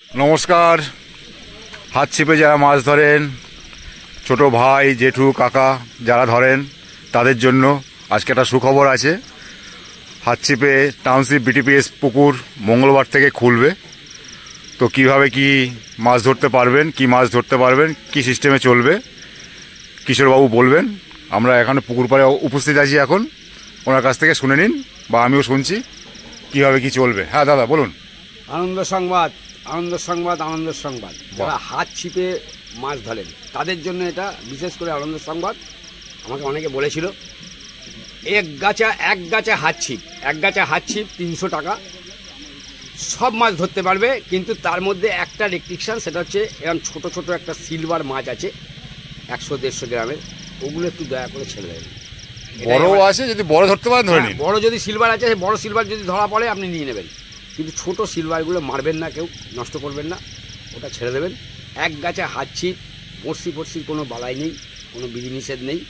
নমস্কার। হাত ছিপে যারা মাছ ধরেন, ছোট ভাই জেঠু কাকা যারা ধরেন, তাদের জন্য আজকে একটা সুখবর আছে। হাত ছিপে টাউনশিপ বিটিপিএস পুকুর মঙ্গলবার থেকে খুলবে। তো কিভাবে কি মাছ ধরতে পারবেন, কি মাছ ধরতে পারবেন, কি সিস্টেমে চলবে, কিশোরবাবু বলবেন। আমরা এখানে পুকুর পাড়ে উপস্থিত আছি, এখন ওনার কাছ থেকে শুনে নিন, বা আমিও শুনছি কিভাবে কি চলবে। হ্যাঁ দাদা বলুন। আনন্দ সংবাদ, আনন্দ সংবাদ, আনন্দ সংবাদ। যারা হাত ছিপে মাছ ধরেন তাদের জন্য এটা বিশেষ করে আনন্দ সংবাদ। আমাকে অনেকে বলেছিল এক গাছা হাত ছিপ 300 টাকা, সব মাছ ধরতে পারবে। কিন্তু তার মধ্যে একটা রেস্ট্রিকশান, সেটা হচ্ছে এরকম ছোট ছোট একটা সিলভার মাছ আছে 100-150 গ্রামের, ওগুলো একটু দয়া করে ছেড়ে দেবেন। বড় আছে, যদি বড় ধরতে পারেন ধরে নিন। বড় যদি সিলভার আছে, বড় সিলভার যদি ধরা পড়ে আপনি নিয়ে নেবেন, কিন্তু ছোট সিলভারগুলো মারবেন না, কেউ নষ্ট করবেন না, ওটা ছেড়ে দেবেন। এক গাছা হাত ছিপ, বড়শির কোনো বালাই নেই, কোনো বিধিনিষেধ নেই।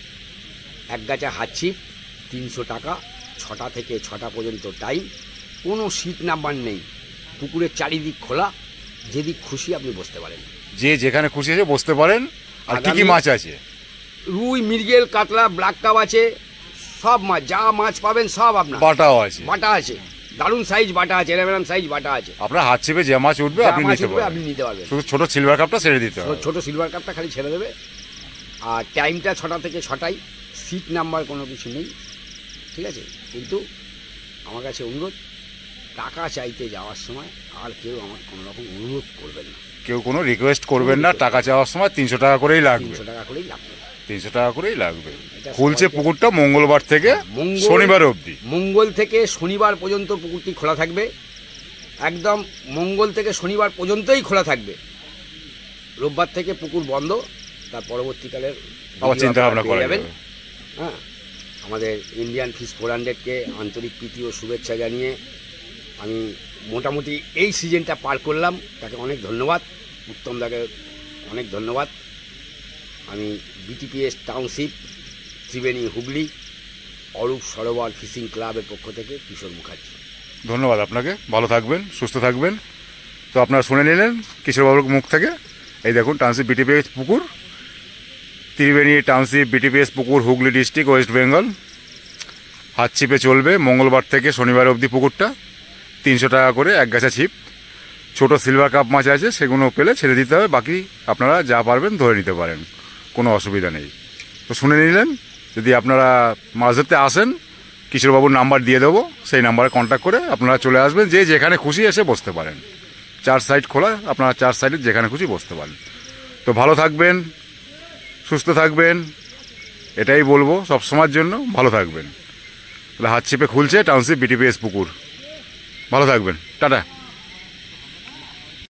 এক গাছা হাত ছিপ 300 টাকা, 6টা থেকে 6টা পর্যন্ত টাইম। কোনো সিট নাম্বার নেই, পুকুরের চারিদিক খোলা, যেদিক খুশি আপনি বসতে পারেন, যে যেখানে খুশি আছে বসতে পারেন। আর কি কি মাছ আছে? রুই, মৃগেল, কাতলা, ব্ল্যাক কাপ আছে, সব মাছ, যা মাছ পাবেন সব আপনার। বাটাও আছে? বাটা আছে, দারুণ সাইজ বাটা আছে, এরকম সাইজ বাটা আছে। আপনার হাত ছিপে যে মাছ উঠবে আপনি নিতে পারবেন। শুধু ছোট সিলভার কাপটা ছেড়ে দিতে হবে। ছোট সিলভার কাপটা খালি ছেড়ে দেবে। আর টাইমটা 6টা থেকে 6টাই, সিট নাম্বার কোনো কিছু নেই, ঠিক আছে? কিন্তু আমার কাছে অনুরোধ, টাকা চাইতে যাওয়ার সময় আর কেউ আমার কোনো রকম অনুরোধ করবেন না, কেউ কোনো রিকোয়েস্ট করবেন না। টাকা চাওয়ার সময় 300 টাকা করেই লাগবে। 300 টাকা করেই লাগবে। 300 টাকা করেই লাগবে। খুলছে পুকুরটা মঙ্গলবার থেকে শনিবার অবধি। মঙ্গল থেকে শনিবার পর্যন্ত পুকুরটি খোলা থাকবে, একদম মঙ্গল থেকে শনিবার পর্যন্তই খোলা থাকবে। রোববার থেকে পুকুর বন্ধ। তার পরবর্তীকালের আবার চিন্তা ভাবনা করা যাবে। হ্যাঁ, আমাদের ইন্ডিয়ান ফিশ 400-কে আন্তরিক প্রীতি ও শুভেচ্ছা জানিয়ে আমি মোটামুটি এই সিজনটা পার করলাম। তাকে অনেক ধন্যবাদ, উত্তম দাকে অনেক ধন্যবাদ। আমি বিটিপিএস টাউনশিপ, ত্রিবেণী, হুগলি, অরূপ সরোবর ফিশিং ক্লাবের পক্ষ থেকে কিশোর মুখার্জি। ধন্যবাদ আপনাকে। ভালো থাকবেন, সুস্থ থাকবেন। তো আপনারা শুনে নিলেন কিশোরবাবুর মুখ থেকে। এই দেখুন, টাউনশিপ বিটিপিএস পুকুর, ত্রিবেণী টাউনশিপ বিটিপিএস পুকুর, হুগলি ডিস্ট্রিক্ট, ওয়েস্ট বেঙ্গল। হাত ছিপে চলবে মঙ্গলবার থেকে শনিবার অবধি পুকুরটা। 300 টাকা করে এক গাছা ছিপ। ছোট সিলভার কাপ মাছ আছে, সেগুলো পেলে ছেড়ে দিতে হবে, বাকি আপনারা যা পারবেন ধরে নিতে পারেন, কোনো অসুবিধা নেই। তো শুনে নিলেন। যদি আপনারা মাছ ধরতে আসেন, কিশোরবাবুর নাম্বার দিয়ে দেবো, সেই নাম্বারে কন্ট্যাক্ট করে আপনারা চলে আসবেন। যে যেখানে খুশি এসে বসতে পারেন, 4 সাইড খোলা, আপনারা 4 সাইডে যেখানে খুশি বসতে পারেন। তো ভালো থাকবেন, সুস্থ থাকবেন, এটাই বলবো সব সময়ের জন্য। ভালো থাকবেন। তাহলে হাত ছিপে খুলছে টাউনশিপ বিটিপিএস পুকুর। ভালো থাকবেন, টাটা।